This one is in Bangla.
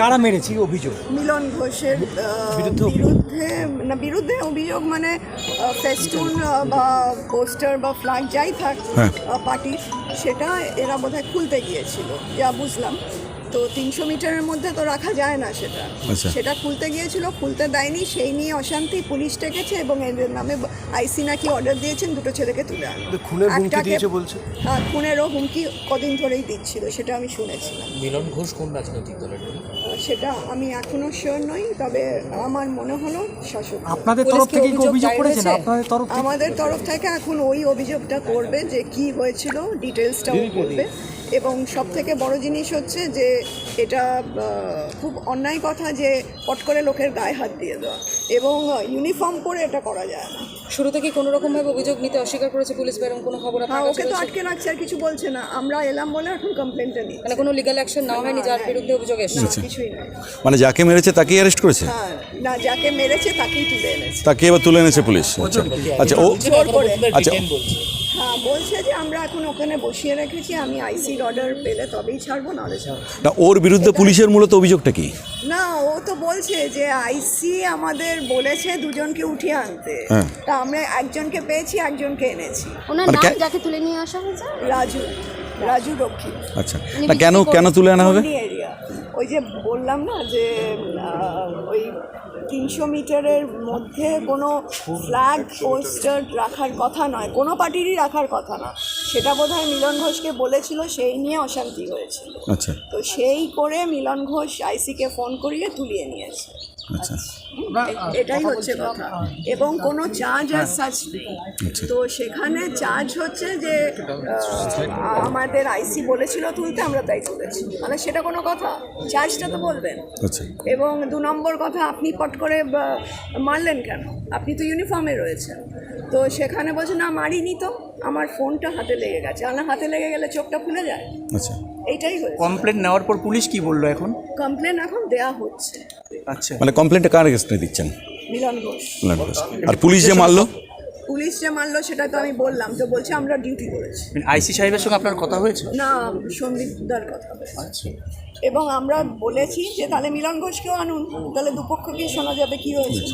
কারা মেরেছে অভিযোগ? মিলন ঘোষের বিরুদ্ধে অভিযোগ, মানে ফেস্টুন বা পোস্টার বা ফ্ল্যাগ যাই থাক পার্টির, সেটা এরা বোধহয় খুলতে গিয়েছিল যা বুঝলাম। তো 300 মিটারের মধ্যে তো রাখা যায় না সেটা, সেটা খুলতে গিয়েছিল, খুলতে দেয়নি, সেই নিয়ে অশান্তি, পুলিশ ডেকেছে এবং এদের নামে আইসি নাকি অর্ডার দিয়েছেন দুটো ছেলেকে তুলে আনো। খুনের হুমকি দিয়েছে বলছে। হ্যাঁ, খুনেরও হুমকি কদিন ধরেই দিচ্ছিল, সেটা আমি শুনেছিলাম। মিলন ঘোষ কোন রাজনৈতিক দলের? সেটা আমি এখনো শিওর নই, তবে আমার মনে হলো শাসক। আপনাদের তরফ থেকে কি অভিযোগ করেছেন? আপনাদের তরফ থেকে? আমাদের তরফ থেকে এখন ওই অভিযোগটা করবে যে কি হয়েছিল, ডিটেলসটাও করবে। এবং সব থেকে বড় জিনিস হচ্ছে যে এটা খুব অন্যায় কথা যে পট করে লোকের গায়ে হাত দিয়ে দেওয়া, এবং ইউনিফর্ম পরে এটা করা যায় না। শুরু থেকে কোনো রকমভাবে অভিযোগ নিতে অস্বীকার করেছে পুলিশ, এরকম কোনো খবর আপনার কাছে? ওকে তো আটকে রাখছে, আর কিছু বলছে না। আমরা এলাম বলে এখন কমপ্লেনটা নিই, মানে কোনো লিগ্যাল অ্যাকশন নেওয়া হয়নি যার বিরুদ্ধে অভিযোগ এসেছে? কিছুই নাই। মানে যাকে মেরেছে তাকেই অ্যারেস্ট করেছে? হ্যাঁ, না, যাকে মেরেছে তাকেই তুলে এনেছে। তাকে এবার তুলে এনেছে পুলিশ? আচ্ছা ও আচ্ছা হ্যাঁ, বলছে যে আমরা এখন ওখানে বসিয়ে রেখেছি, আমি আইসির অর্ডার পেলে তবেই ছাড়বো, নাহলে ছাড়বো না। ওর বিরুদ্ধে পুলিশের মূলত অভিযোগটা কি? না। ও তো বলছে যে আইসি আমাদের বলেছে দুজনকে উঠিয়ে আনতে, তা আমরা একজনকে পেয়েছি, একজনকে এনেছি। ওনার নাম যাকে তুলে নিয়ে আসা হয়েছে? রাজু রক্ষী। আচ্ছা, না কেন তুলে আনা হবে? এরিয়া ওই যে বললাম না যে ওই 300 মিটারের মধ্যে কোনো ফ্ল্যাগ পোস্টার রাখার কথা নয়, কোনো পার্টিরই রাখার কথা না, সেটা বোধহয় মিলন ঘোষকে বলেছিল, সেই নিয়ে অশান্তি হয়েছিল। আচ্ছা, তো সেই করে মিলন ঘোষ আইসিকে ফোন করিয়ে তুলিয়ে নিয়েছে। আচ্ছা, এটাই হচ্ছে কথা। এবং কোনো চার্জ আর সাচ নেই। তো সেখানে চার্জ হচ্ছে যে আমাদের আইসি বলেছিল তুলতে, আমরা তাই তুলেছি, মানে সেটা কোনো কথা? চার্জটা তো বলবেন। আচ্ছা। এবং 2 নম্বর কথা, আপনি পট করে মারলেন কেন? আপনি তো ইউনিফর্মে রয়েছেন। তো সেখানে বলছে না, মারিনি তো, আমার ফোনটা হাতে লেগে গেছে। আমার হাতে লেগে গেলে চোখটা খুলে যায়। আচ্ছা, এইটাই হয়েছে। কমপ্লেন নেওয়ার পর পুলিশ কি বললো এখন? কমপ্লেন এখন দেয়া হচ্ছে। আচ্ছা, মানে কমপ্লেনটা কার এগেইনস্টে দিচ্ছেন? মিলন ঘোষ। আর পুলিশ যে মারলো? পুলিশ যে মারলো সেটা তো আমি বললাম, তো বলছে আমরা ডিউটি করেছি। আইসি সাহেবের সঙ্গে আপনার কথা হয়েছে? না, সন্দীপদার কথা হয়েছে। এবং আমরা বলেছি যে তাহলে মিলন ঘোষকেও আনুন, তাহলে দুপক্ষকে শোনা যাবে কি হয়েছে।